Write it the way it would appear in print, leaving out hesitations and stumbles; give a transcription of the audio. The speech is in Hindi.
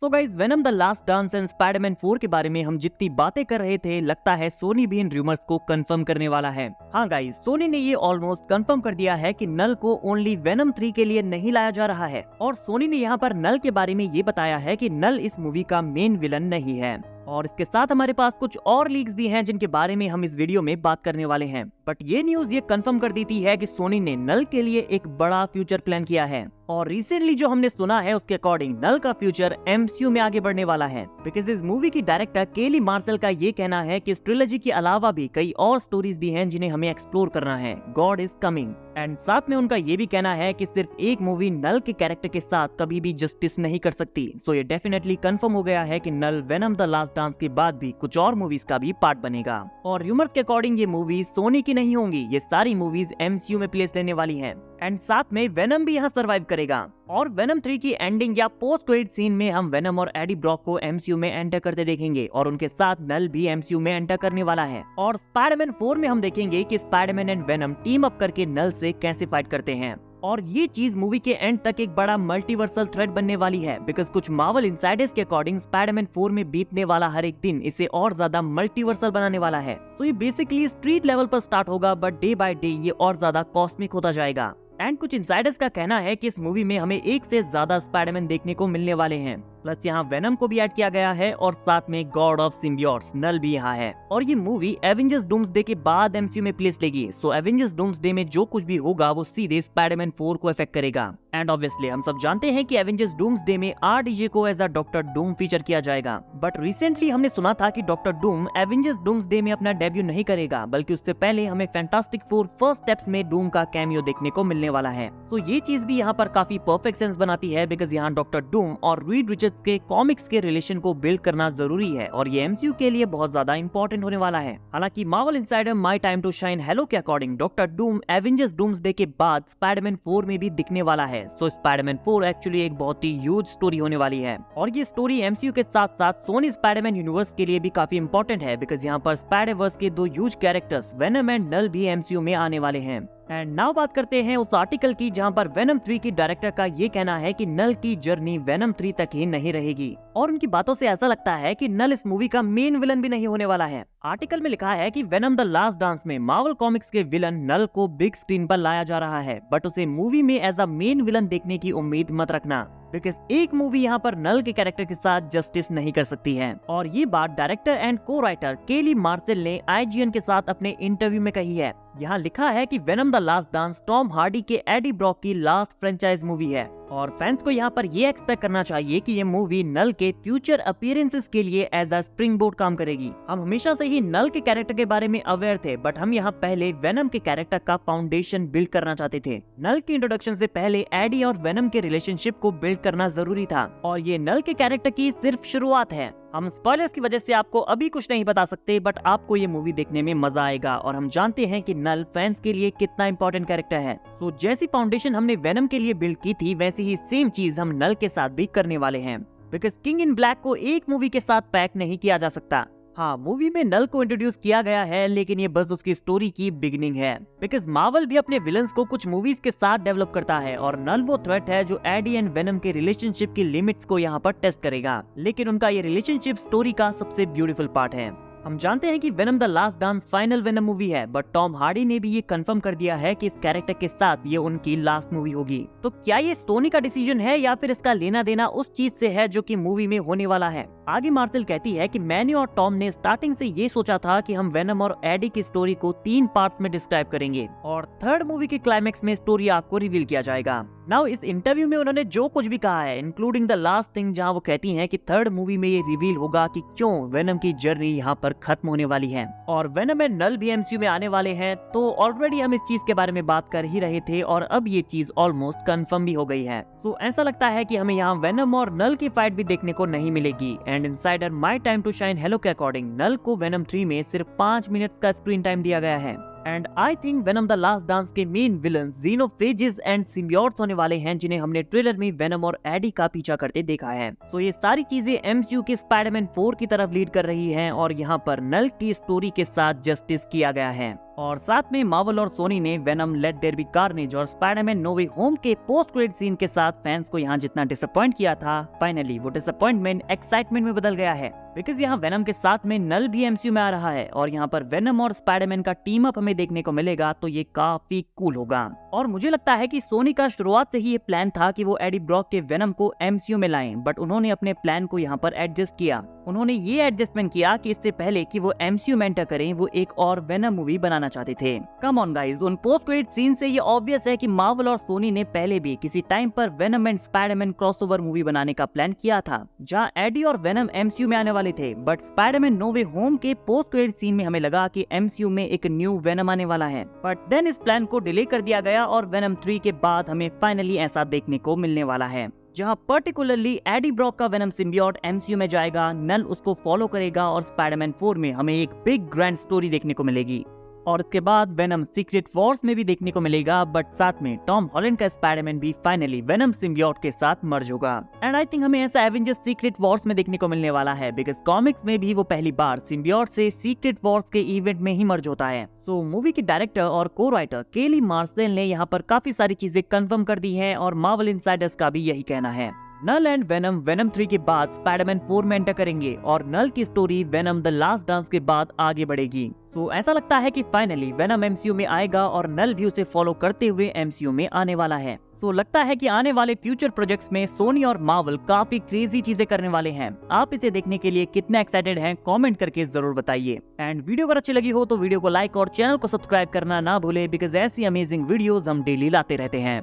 So guys, venom the last dance and Spiderman 4 के बारे में हम जितनी बातें कर रहे थे, लगता है सोनी भी इन रूमर्स को कंफर्म करने वाला है। हाँ गाइस, सोनी ने ये ऑलमोस्ट कंफर्म कर दिया है कि नल को ओनली वेनम 3 के लिए नहीं लाया जा रहा है। और सोनी ने यहाँ पर नल के बारे में ये बताया है कि नल इस मूवी का मेन विलन नहीं है। और इसके साथ हमारे पास कुछ और लीक्स भी हैं जिनके बारे में हम इस वीडियो में बात करने वाले हैं। बट ये न्यूज ये कंफर्म कर देती है कि सोनी ने नल के लिए एक बड़ा फ्यूचर प्लान किया है। और रिसेंटली जो हमने सुना है उसके अकॉर्डिंग नल का फ्यूचर एमसीयू में आगे बढ़ने वाला है। बिकॉज इस मूवी की डायरेक्टर केली मार्शल का ये कहना है कि इस ट्रिलॉजी के अलावा भी कई और स्टोरीज भी हैं जिन्हें हमें एक्सप्लोर करना है। God is coming. एंड साथ में उनका ये भी कहना है कि सिर्फ एक मूवी नल के कैरेक्टर के साथ कभी भी जस्टिस नहीं कर सकती। सो ये डेफिनेटली कंफर्म हो गया है कि नल वेनम द लास्ट डांस के बाद भी कुछ और मूवीज का भी पार्ट बनेगा। और र्यूमर्स के अकॉर्डिंग ये मूवीज सोनी की नहीं होंगी, ये सारी मूवीज एमसीयू में प्लेस लेने वाली हैं। एंड साथ में वेनम भी यहाँ सर्वाइव करेगा। और वेनम 3 की एंडिंग या पोस्ट क्रेडिट सीन में हम वेनम और एडी ब्रॉक को एमसीयू में एंटर करते देखेंगे और उनके साथ नल भी एमसीयू में एंटर करने वाला है। और स्पाइडरमैन 4 में हम देखेंगे कि Spiderman and venom team up करके नल से कैसे फाइट करते हैं। और ये चीज मूवी के एंड तक एक बड़ा मल्टीवर्सल थ्रेड बनने वाली है। बिकॉज कुछ मार्वल इनसाइडर्स के अकॉर्डिंग स्पाइडरमैन 4 में बीतने वाला हर एक दिन इसे और ज्यादा मल्टीवर्सल बनाने वाला है। तो ये बेसिकली स्ट्रीट लेवल पर स्टार्ट होगा, बट डे बाय डे ये और ज्यादा कॉस्मिक होता जाएगा। एंड कुछ इनसाइडर्स का कहना है कि इस मूवी में हमें एक से ज्यादा स्पाइडरमैन देखने को मिलने वाले हैं। प्लस यहाँ वेनम को भी ऐड किया गया है और साथ में गॉड ऑफ सिम्बियोट्स नल भी यहाँ है। और ये मूवी एवेंजर्स डूम्सडे के बाद एमसीयू में प्लेस लेगी। सो एवेंजर्स डूम्सडे में जो कुछ भी होगा वो सीधे स्पाइडरमैन 4 को अफेक्ट करेगा। एंड ऑब्वियसली हम सब जानते हैं कि एवेंजर्स डूम्सडे में आरडीजे को as a doctor Doom feature किया जाएगा। बट रिसेंटली हमने सुना था कि डॉक्टर डूम एवेंजर्स डूम्सडे में अपना डेब्यू नहीं करेगा, बल्कि उससे पहले हमें फैंटास्टिक फोर फर्स्ट स्टेप्स में डूम का कैमियो देखने को मिलने वाला है। तो ये चीज भी यहाँ पर काफी परफेक्ट सेंस बनाती है। बिकॉज यहाँ डॉक्टर डूम और रीड रिचर्ड्स के कॉमिक्स के रिलेशन को बिल्ड करना जरूरी है और ये एमसीयू के लिए बहुत ज्यादा इंपॉर्टेंट होने वाला है। हालांकि Marvel insider my time to shine hello के according Doctor Doom Avengers Doomsday के बाद स्पाइडरमैन 4 में भी दिखने वाला है। सो स्पाइडरमैन 4 एक्चुअली एक बहुत ही ह्यूज स्टोरी होने वाली है। और ये स्टोरी एमसीयू के साथ साथ सोनी स्पाइडरमैन यूनिवर्स के लिए भी काफी इंपॉर्टेंट है। बिकॉज यहाँ पर स्पाइडरवर्स के दो huge characters Venom and Knull भी एमसीयू में आने वाले हैं। एंड नाउ बात करते हैं उस आर्टिकल की जहां पर वेनम 3 की डायरेक्टर का ये कहना है कि नल की जर्नी वेनम 3 तक ही नहीं रहेगी। और उनकी बातों से ऐसा लगता है कि नल इस मूवी का मेन विलन भी नहीं होने वाला है। आर्टिकल में लिखा है कि वेनम द लास्ट डांस में मार्वल कॉमिक्स के विलन नल को बिग स्क्रीन पर लाया जा रहा है, बट उसे मूवी में एज अ मेन विलन देखने की उम्मीद मत रखना। बिकॉज एक मूवी यहाँ पर नल के कैरेक्टर के साथ जस्टिस नहीं कर सकती है। और ये बात डायरेक्टर एंड को राइटर केली मार्शल ने आईजीएन के साथ अपने इंटरव्यू में कही है। यहाँ लिखा है कि venom the last dance Tom Hardy के एडी ब्रॉक की लास्ट फ्रेंचाइज मूवी है और फैंस को यहाँ पर ये एक्सपेक्ट करना चाहिए कि ये मूवी नल के फ्यूचर अपीयरेंसेस के लिए एज अ स्प्रिंग बोर्ड काम करेगी। हम हमेशा से ही नल के कैरेक्टर के बारे में अवेयर थे, बट हम यहाँ पहले वेनम के कैरेक्टर का फाउंडेशन बिल्ड करना चाहते थे। नल की इंट्रोडक्शन से पहले एडी और वेनम के रिलेशनशिप को बिल्ड करना जरूरी था और ये नल के कैरेक्टर की सिर्फ शुरुआत है। हम स्पॉयलर्स की वजह से आपको अभी कुछ नहीं बता सकते, बट आपको ये मूवी देखने में मजा आएगा और हम जानते हैं कि नल फैंस के लिए कितना इंपॉर्टेंट कैरेक्टर है। तो जैसी फाउंडेशन हमने वेनम के लिए बिल्ड की थी, वैसी ही सेम चीज हम नल के साथ भी करने वाले हैं। बिकॉज किंग इन ब्लैक को एक मूवी के साथ पैक नहीं किया जा सकता। हाँ, मूवी में नल को इंट्रोड्यूस किया गया है, लेकिन ये बस उसकी स्टोरी की बिगिनिंग है। बिकॉज मार्वल भी अपने विलन्स को कुछ मूवीज के साथ डेवलप करता है और नल वो थ्रेट है जो एडी एंड वेनम के रिलेशनशिप की लिमिट्स को यहाँ पर टेस्ट करेगा। लेकिन उनका ये रिलेशनशिप स्टोरी का सबसे ब्यूटीफुल पार्ट है। हम जानते हैं कि venom the last dance final venom movie है, बट टॉम हार्डी ने भी ये कंफर्म कर दिया है कि इस कैरेक्टर के साथ ये उनकी लास्ट मूवी होगी। तो क्या ये सोनी का डिसीजन है या फिर इसका लेना देना उस चीज से है जो कि मूवी में होने वाला है? आगे मार्शल कहती है कि मैंने और टॉम ने स्टार्टिंग से ये सोचा था कि हम वेनम और एडी की स्टोरी को 3 पार्ट्स में डिस्क्राइब करेंगे और थर्ड मूवी के क्लाइमेक्स में स्टोरी आपको रिवील किया जाएगा। नाउ इस इंटरव्यू में उन्होंने जो कुछ भी कहा है, इंक्लूडिंग द लास्ट थिंग, जहां वो कहती हैं कि थर्ड मूवी में ये रिवील होगा कि क्यों वेनम की जर्नी यहाँ पर खत्म होने वाली है और वेनम एंड नल भी एमसीयू में आने वाले हैं। तो ऑलरेडी हम इस चीज के बारे में बात कर ही रहे थे और अब ये चीज ऑलमोस्ट कंफर्म भी हो गई है। तो ऐसा लगता है कि हमें यहाँ वेनम और नल की फाइट भी देखने को नहीं मिलेगी। And insider my time to shine hello के अकॉर्डिंग नल को वेनम 3 में सिर्फ 5 मिनट का स्क्रीन टाइम दिया गया है। And I think venom the last dance के मेन विलन ज़ीनोफेजेस एंड सिम्बियोट्स होने वाले हैं, जिन्हें हमने ट्रेलर में वेनम और एडी का पीछा करते देखा है। सो ये सारी चीजें एमसीयू के स्पाइडरमैन 4 की तरफ लीड कर रही हैं और यहाँ पर नल की स्टोरी के साथ जस्टिस किया गया है। और साथ में मार्वल और सोनी ने Venom, let there be Carnage और स्पाइडरमैन नो वे होम के पोस्ट क्रेडिट सीन के साथ फैंस को यहाँ जितना डिसअपॉइंट किया था, फाइनली वो डिसअपॉइंटमेंट एक्साइटमेंट में बदल गया है। बिकॉज यहाँ वेनम के साथ में नल भी एमसीयू में आ रहा है और यहाँ पर वेनम और स्पाइडरमैन का टीम अप हमें देखने को मिलेगा, तो ये काफी कूल होगा। और मुझे लगता है कि सोनी का शुरुआत से ही ये प्लान था कि वो एडी ब्रॉक के वेनम को एमसीयू में लाएं, बट उन्होंने अपने प्लान को यहाँ पर एडजस्ट किया। उन्होंने ये एडजस्टमेंट किया कि इससे पहले कि वो एमसीयू में एंटर करें, वो एक और वेनम मूवी बनाना चाहते थे। कम ऑन गाइस, उन पोस्ट क्रेडिट सीन से ये ऑब्वियस है कि मार्वल और सोनी ने पहले भी किसी टाइम पर venom and Spiderman crossover movie बनाने का प्लान किया था, जहाँ एडी और वेनम एमसीयू में आने वाले थे। But Spiderman no way home के पोस्ट क्रेडिट सीन में हमें लगा कि एमसीयू में एक न्यू वेनम आने वाला है, बट देन इस प्लान को डिले कर दिया गया और वेनम 3 के बाद हमें फाइनली ऐसा देखने को मिलने वाला है, जहां पर्टिकुलरली एडी ब्रॉक का वेनम सिम्बियोट एमसीयू में जाएगा, नल उसको फॉलो करेगा और स्पाइडरमैन 4 में हमें एक बिग ग्रैंड स्टोरी देखने को मिलेगी। और इसके बाद वेनम सीक्रेट वॉर्स में भी देखने को मिलेगा, बट साथ में टॉम हॉलैंड का स्पाइडरमैन भी फाइनली वेनम सिम्बियोट के साथ मर्ज होगा। एंड आई थिंक हमें ऐसा एवेंजर्स सीक्रेट वॉर्स में देखने को मिलने वाला है, बिकॉज कॉमिक्स में भी वो पहली बार सिम्बियोट से सीक्रेट वॉर्स के इवेंट में ही मर्ज होता है। तो मूवी की डायरेक्टर और को राइटर केली मार्सेल ने यहाँ पर काफी सारी चीजें कंफर्म कर दी है और मार्वल इनसाइडर्स का भी यही कहना है। नल एंड वेनम वेनम 3 के बाद स्पाइडरमैन 4 में एंटर करेंगे और नल की story venom the last dance के बाद आगे बढ़ेगी। तो ऐसा लगता है कि फाइनली वेनम एमसीयू में आएगा और नल भी उसे फॉलो करते हुए एमसीयू में आने वाला है। तो लगता है कि आने वाले फ्यूचर प्रोजेक्ट्स में सोनी और मार्वल काफी क्रेजी चीजें करने वाले हैं। आप इसे देखने के लिए कितने एक्साइटेड हैं कमेंट करके जरूर बताइए। एंड वीडियो अगर अच्छी लगी हो तो वीडियो को लाइक और चैनल को सब्सक्राइब करना ना भूले, बिकॉज ऐसी अमेजिंग वीडियोस हम डेली लाते रहते हैं।